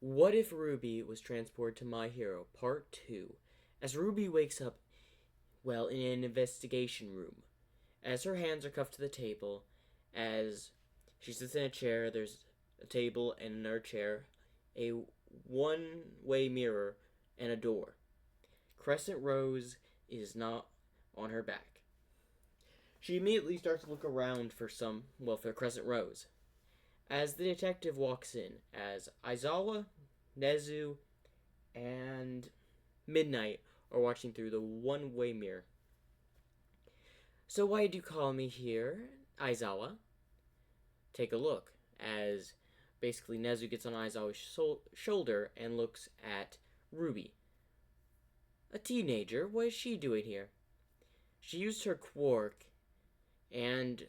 What if Ruby was transported to My Hero, Part 2, as Ruby wakes up, in an investigation room, as her hands are cuffed to the table, as she sits in a chair, there's a table and another chair, a one-way mirror, and a door. Crescent Rose is not on her back. She immediately starts to look around for Crescent Rose. As the detective walks in, as Aizawa, Nezu, and Midnight are watching through the one-way mirror. So why did you call me here, Aizawa? Take a look, as basically Nezu gets on Aizawa's shoulder and looks at Ruby. A teenager, what is she doing here? She used her quark and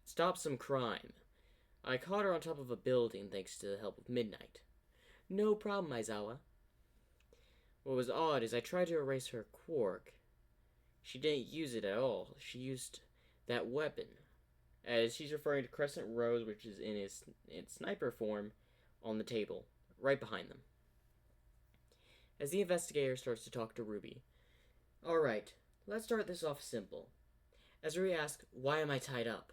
stopped some crime. I caught her on top of a building thanks to the help of Midnight. No problem, Aizawa. What was odd is I tried to erase her quark. She didn't use it at all. She used that weapon. As she's referring to Crescent Rose, which is in its sniper form, on the table, right behind them. As the investigator starts to talk to Ruby. Alright, let's start this off simple. As Ruby asks, why am I tied up?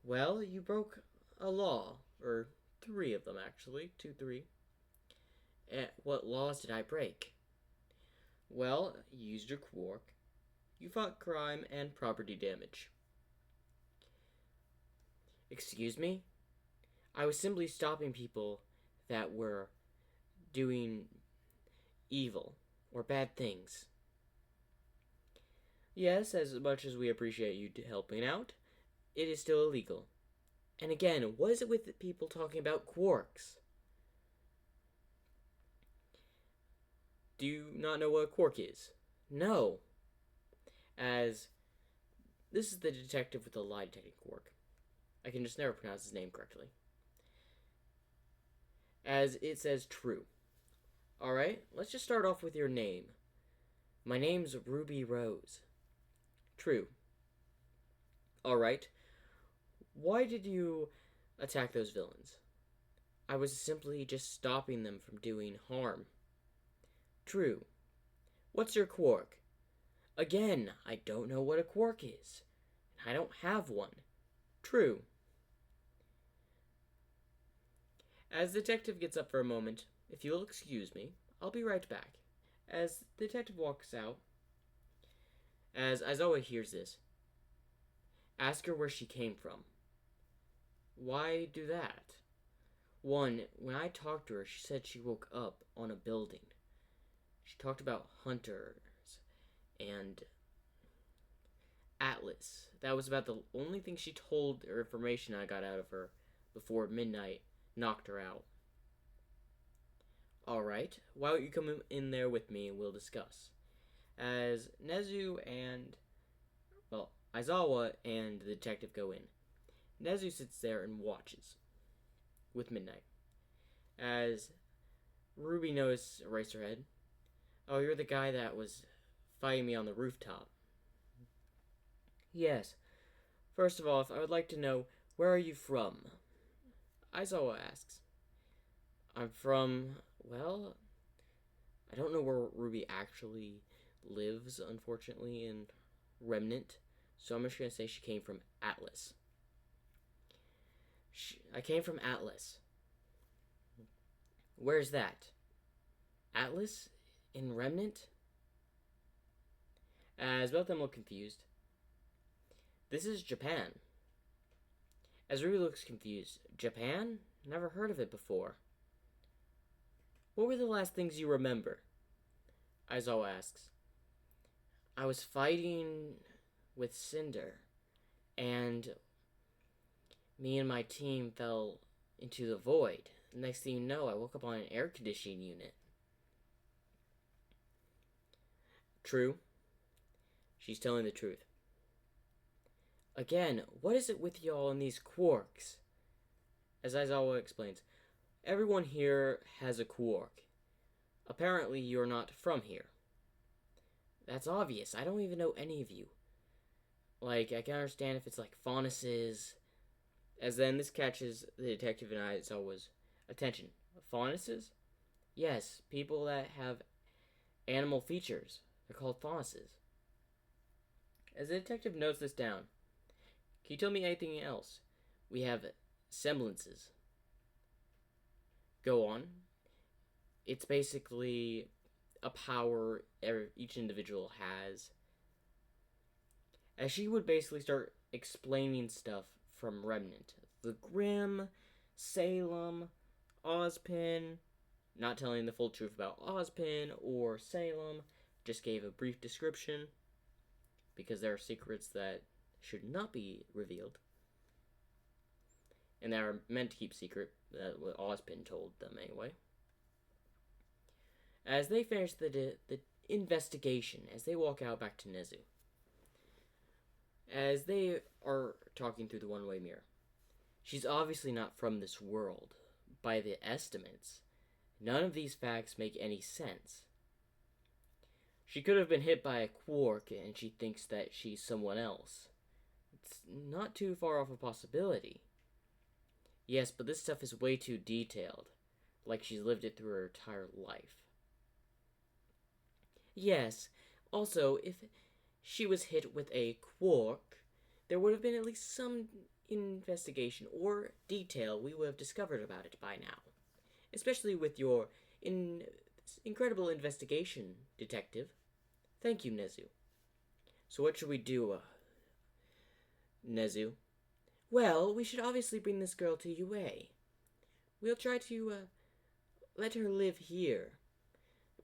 Well, you broke a law, or 3 of them actually, 2, 3. What laws did I break? Well, you used your quark, you fought crime and property damage. Excuse me? I was simply stopping people that were doing evil or bad things. Yes, as much as we appreciate you helping out, it is still illegal. And again, what is it with people talking about quarks? Do you not know what a quark is? No. As this is the detective with the lie detecting quark. I can just never pronounce his name correctly. As it says true. Alright, let's just start off with your name. My name's Ruby Rose. True. Alright. Why did you attack those villains? I was simply just stopping them from doing harm. True. What's your quark? Again, I don't know what a quark is. I don't have one. True. As the detective gets up for a moment, if you'll excuse me, I'll be right back. As the detective walks out, as Aizawa hears this, ask her where she came from. Why do that? 1, when I talked to her, she said she woke up on a building. She talked about hunters and Atlas. That was about the only thing she told or information I got out of her before Midnight knocked her out. Alright, why don't you come in there with me and we'll discuss. As Nezu and, Aizawa and the detective go in. Nezu sits there and watches with Midnight. As Ruby notices Eraserhead. Oh, you're the guy that was fighting me on the rooftop. Yes. First of all, I would like to know, where are you from? Aizawa asks. I'm from, I don't know where Ruby actually lives, unfortunately, in Remnant. So I'm just going to say she came from Atlas. I came from Atlas. Where's that? Atlas? In Remnant? As both of them look confused. This is Japan. As Ruby looks confused. Japan? Never heard of it before. What were the last things you remember? Aizawa asks. I was fighting with Cinder, and me and my team fell into the void. Next thing you know, I woke up on an air conditioning unit. True. She's telling the truth. Again, what is it with y'all and these quarks? As Aizawa explains, everyone here has a quark. Apparently, you're not from here. That's obvious. I don't even know any of you. I can understand if it's like Faunus's. As then this catches the detective and Aizawa's attention. Faunuses? Yes, people that have animal features. They're called faunuses. As the detective notes this down, can you tell me anything else? We have semblances. Go on. It's basically a power each individual has. As she would basically start explaining stuff from Remnant. The Grimm, Salem, Ozpin, not telling the full truth about Ozpin or Salem, just gave a brief description because there are secrets that should not be revealed and that are meant to keep secret. That what Ozpin told them anyway. As they finish the investigation, as they walk out back to Nezu, as they are talking through the one-way mirror, she's obviously not from this world. By the estimates, none of these facts make any sense. She could have been hit by a quark and she thinks that she's someone else. It's not too far off a possibility. Yes, but this stuff is way too detailed, like she's lived it through her entire life. Yes, also, if she was hit with a quark, there would have been at least some investigation or detail we would have discovered about it by now. Especially with your incredible investigation, detective. Thank you, Nezu. So what should we do, Nezu? Well, we should obviously bring this girl to UA. We'll try to, let her live here.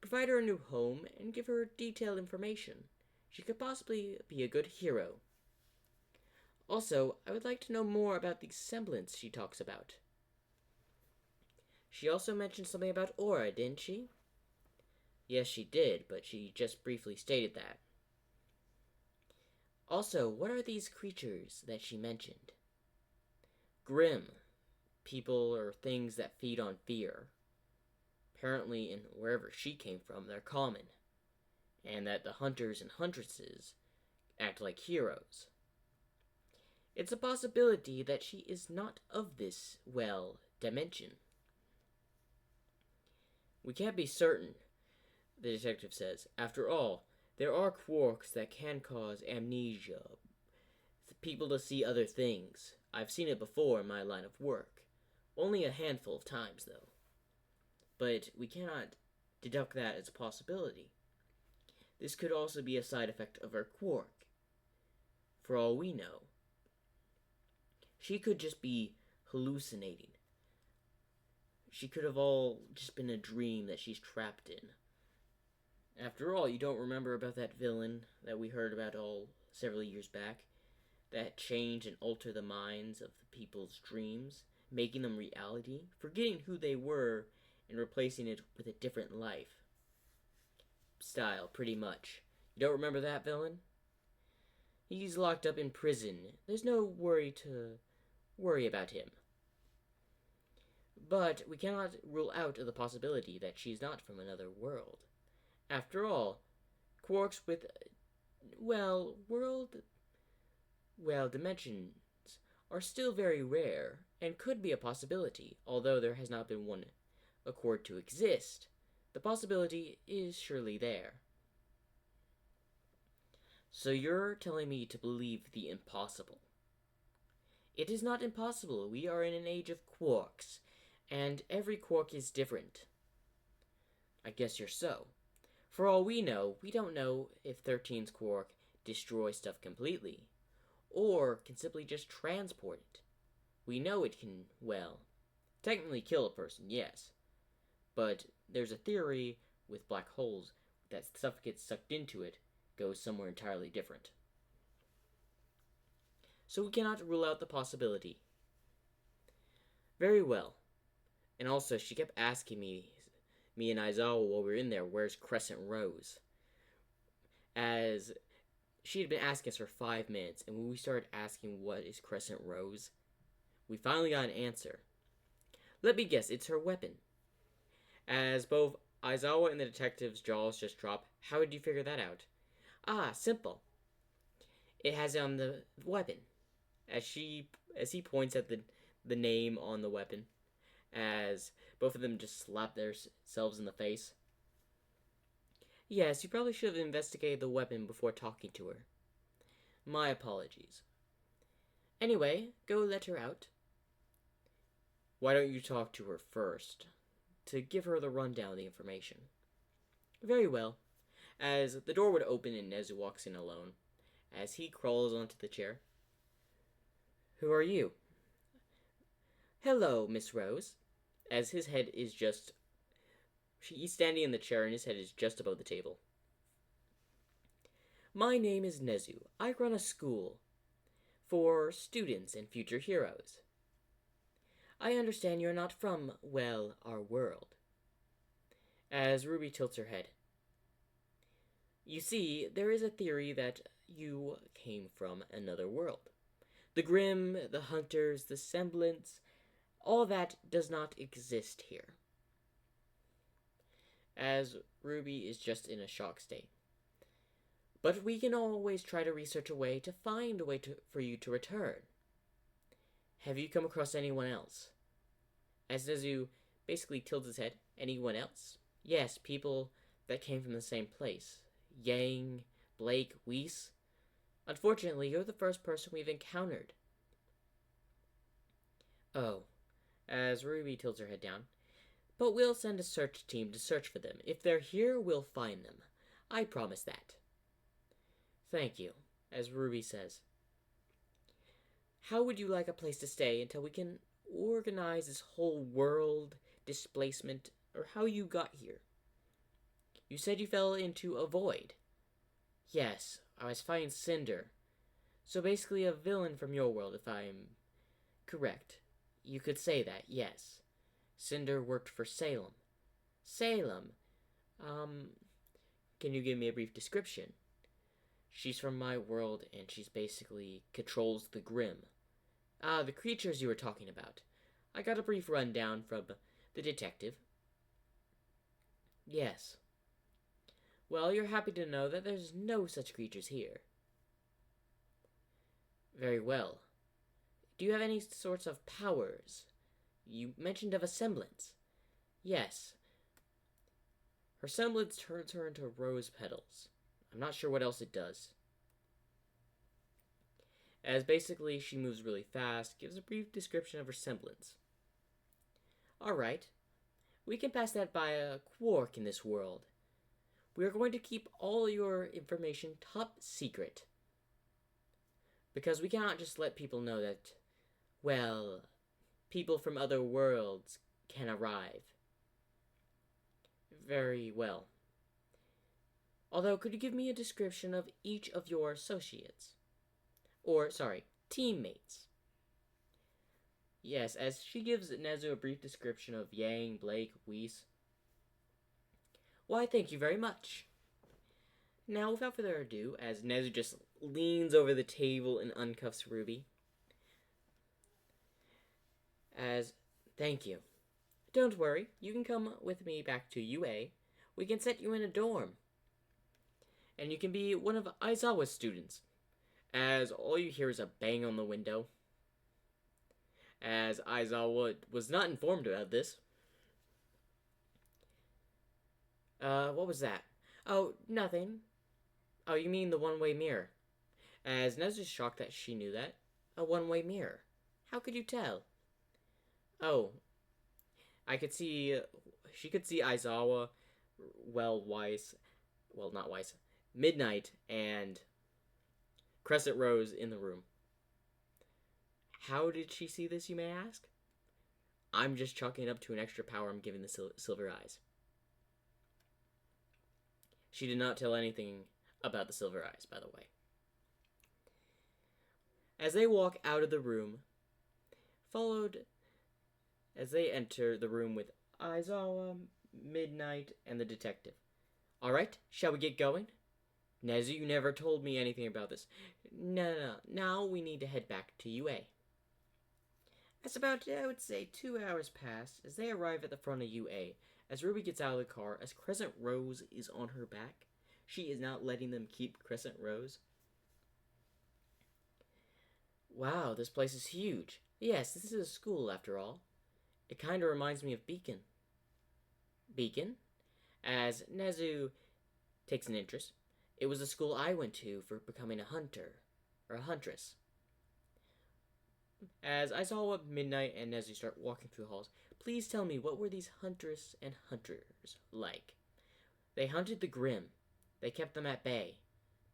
Provide her a new home and give her detailed information. She could possibly be a good hero. Also, I would like to know more about the semblance she talks about. She also mentioned something about aura, didn't she? Yes, she did, but she just briefly stated that. Also, what are these creatures that she mentioned? Grimm. People or things that feed on fear. Apparently, in wherever she came from, they're common. And that the hunters and huntresses act like heroes. It's a possibility that she is not of this, dimension. We can't be certain, the detective says. After all, there are quarks that can cause amnesia, people to see other things. I've seen it before in my line of work. Only a handful of times, though. But we cannot deduct that as a possibility. This could also be a side effect of her quark. For all we know, she could just be hallucinating. She could have all just been a dream that she's trapped in. After all, you don't remember about that villain that we heard about all several years back? That change and alter the minds of the people's dreams, making them reality, forgetting who they were, and replacing it with a different life. Style, pretty much. You don't remember that villain? He's locked up in prison. There's no worry about him. But we cannot rule out the possibility that she's not from another world. After all, quarks with, dimensions are still very rare and could be a possibility, although there has not been one accord to exist. The possibility is surely there. So you're telling me to believe the impossible? It is not impossible. We are in an age of quarks, and every quark is different. I guess you're so. For all we know, we don't know if 13's quark destroys stuff completely, or can simply just transport it. We know it can, technically kill a person, yes. But there's a theory with black holes that stuff gets sucked into it, goes somewhere entirely different. So we cannot rule out the possibility. Very well. And also, she kept asking me and Aizawa while we were in there, where's Crescent Rose? As she had been asking us for 5 minutes, and when we started asking what is Crescent Rose, we finally got an answer. Let me guess, it's her weapon. As both Aizawa and the detective's jaws just dropped, how did you figure that out? Ah, simple. It has on the weapon. As he points at the name on the weapon. As Both of them just slap themselves in the face. Yes, you probably should have investigated the weapon before talking to her. My apologies. Anyway, go let her out. Why don't you talk to her first, to give her the rundown of the information? Very well. As the door would open and Nezu walks in alone, as he crawls onto the chair. Who are you? Hello, Miss Rose. As his head is just... He's standing in the chair and his head is just above the table. My name is Nezu. I run a school for students and future heroes. I understand you're not from, well, our world. As Ruby tilts her head. You see, there is a theory that you came from another world. The Grimm, the Hunters, the Semblance, all that does not exist here. As Ruby is just in a shock state. But we can always try to research a way to find a way for you to return. Have you come across anyone else? As Nezu basically tilts his head. Anyone else? Yes, people that came from the same place. Yang, Blake, Weiss. Unfortunately, you're the first person we've encountered. Oh, as Ruby tilts her head down. But we'll send a search team to search for them. If they're here, we'll find them. I promise that. Thank you, as Ruby says. How would you like a place to stay until we can organize this whole world displacement, or how you got here? You said you fell into a void. Yes, I was fighting Cinder. So basically a villain from your world, if I'm correct. You could say that, yes. Cinder worked for Salem. Salem? Can you give me a brief description? She's from my world, and she's basically controls the Grimm. The creatures you were talking about. I got a brief rundown from the detective. Yes. Well, you're happy to know that there's no such creatures here. Very well. Do you have any sorts of powers? You mentioned of a semblance. Yes. Her semblance turns her into rose petals. I'm not sure what else it does. As basically she moves really fast, gives a brief description of her semblance. Alright. We can pass that by a quark in this world. We are going to keep all your information top secret. Because we cannot just let people know that, well, people from other worlds can arrive. Very well. Although, could you give me a description of each of your associates? Or, sorry, teammates. Yes, as she gives Nezu a brief description of Yang, Blake, Weiss. Why, thank you very much. Now, without further ado, as Nezu just leans over the table and uncuffs Ruby. As, thank you. Don't worry, you can come with me back to UA. We can set you in a dorm. And you can be one of Aizawa's students. As all you hear is a bang on the window. As Aizawa was not informed about this. What was that? Oh, nothing. Oh, you mean the one-way mirror. As Nezu's shocked that she knew that. A one-way mirror. How could you tell? Oh. I could see... She could see Aizawa, Weiss... Well, not Weiss. Midnight and Crescent Rose in the room. How did she see this, you may ask? I'm just chalking it up to an extra power I'm giving the Silver Eyes. She did not tell anything about the Silver Eyes, by the way. As they walk out of the room, followed as they enter the room with Aizawa, Midnight, and the detective. Alright, shall we get going? Nezu, you never told me anything about this. No. Now we need to head back to UA. As about, I would say, 2 hours pass as they arrive at the front of UA. As Ruby gets out of the car, as Crescent Rose is on her back, she is not letting them keep Crescent Rose. Wow, this place is huge. Yes, this is a school after all. It kind of reminds me of Beacon. Beacon, as Nezu takes an interest. It was the school I went to for becoming a hunter, or a huntress. As Aizawa, Midnight, and Nezu start walking through the halls, please tell me, what were these hunters and hunters like? They hunted the Grim. They kept them at bay,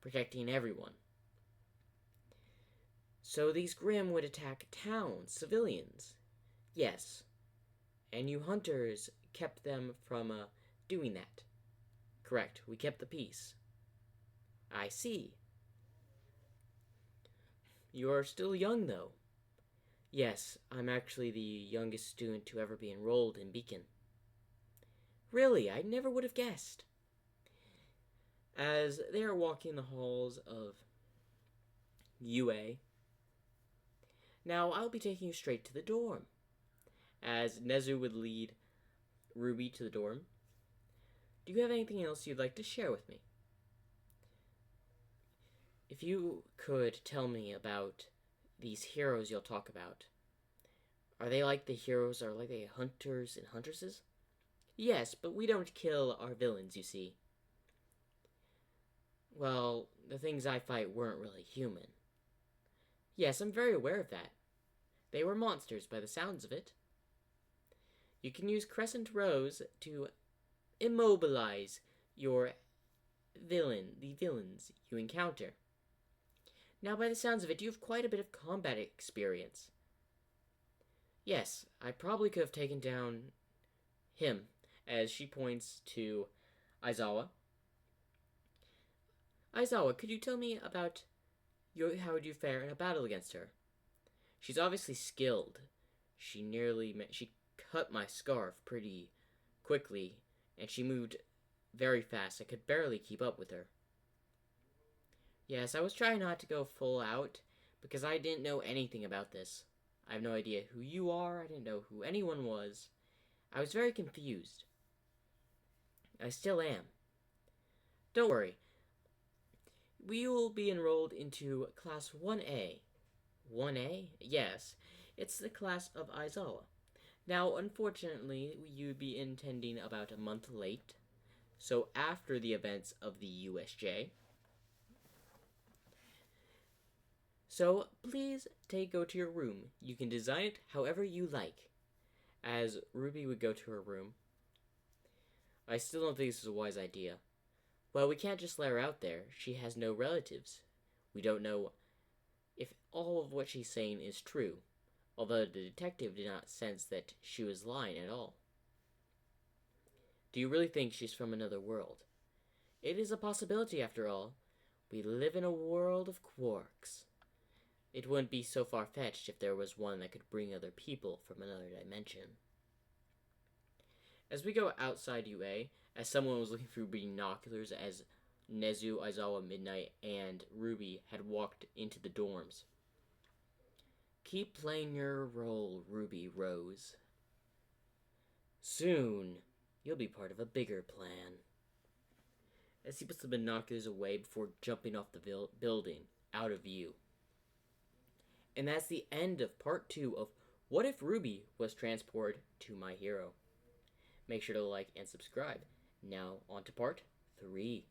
protecting everyone. So these Grim would attack towns, civilians. Yes. And you hunters kept them from doing that. Correct. We kept the peace. I see. You are still young, though. Yes, I'm actually the youngest student to ever be enrolled in Beacon. Really, I never would have guessed. As they are walking the halls of UA, now I'll be taking you straight to the dorm. As Nezu would lead Ruby to the dorm. Do you have anything else you'd like to share with me? If you could tell me about these heroes you'll talk about. Are they like the heroes? Are like the hunters and huntresses? Yes, but we don't kill our villains, you see. Well, the things I fight weren't really human. Yes, I'm very aware of that. They were monsters by the sounds of it. You can use crescent rows to immobilize the villains you encounter. Now, by the sounds of it, you have quite a bit of combat experience. Yes, I probably could have taken down him, as she points to Aizawa. Aizawa, could you tell me about how would you fare in a battle against her? She's obviously skilled. She cut my scarf pretty quickly, and she moved very fast. I could barely keep up with her. Yes, I was trying not to go full out, because I didn't know anything about this. I have no idea who you are, I didn't know who anyone was. I was very confused. I still am. Don't worry. We will be enrolled into Class 1A. 1A? Yes, it's the class of Aizawa. Now, unfortunately, you'd be attending about a month late, so after the events of the USJ. So, please go to your room. You can design it however you like. As Ruby would go to her room. I still don't think this is a wise idea. Well, we can't just let her out there. She has no relatives. We don't know if all of what she's saying is true, although the detective did not sense that she was lying at all. Do you really think she's from another world? It is a possibility, after all. We live in a world of quarks. It wouldn't be so far-fetched if there was one that could bring other people from another dimension. As we go outside UA, as someone was looking through binoculars as Nezu, Aizawa, Midnight, and Ruby had walked into the dorms. Keep playing your role, Ruby Rose. Soon, you'll be part of a bigger plan. As he puts the binoculars away before jumping off the building, out of view. And that's the end of part 2 of What If Ruby Was Transported to My Hero. Make sure to like and subscribe. Now, on to part 3.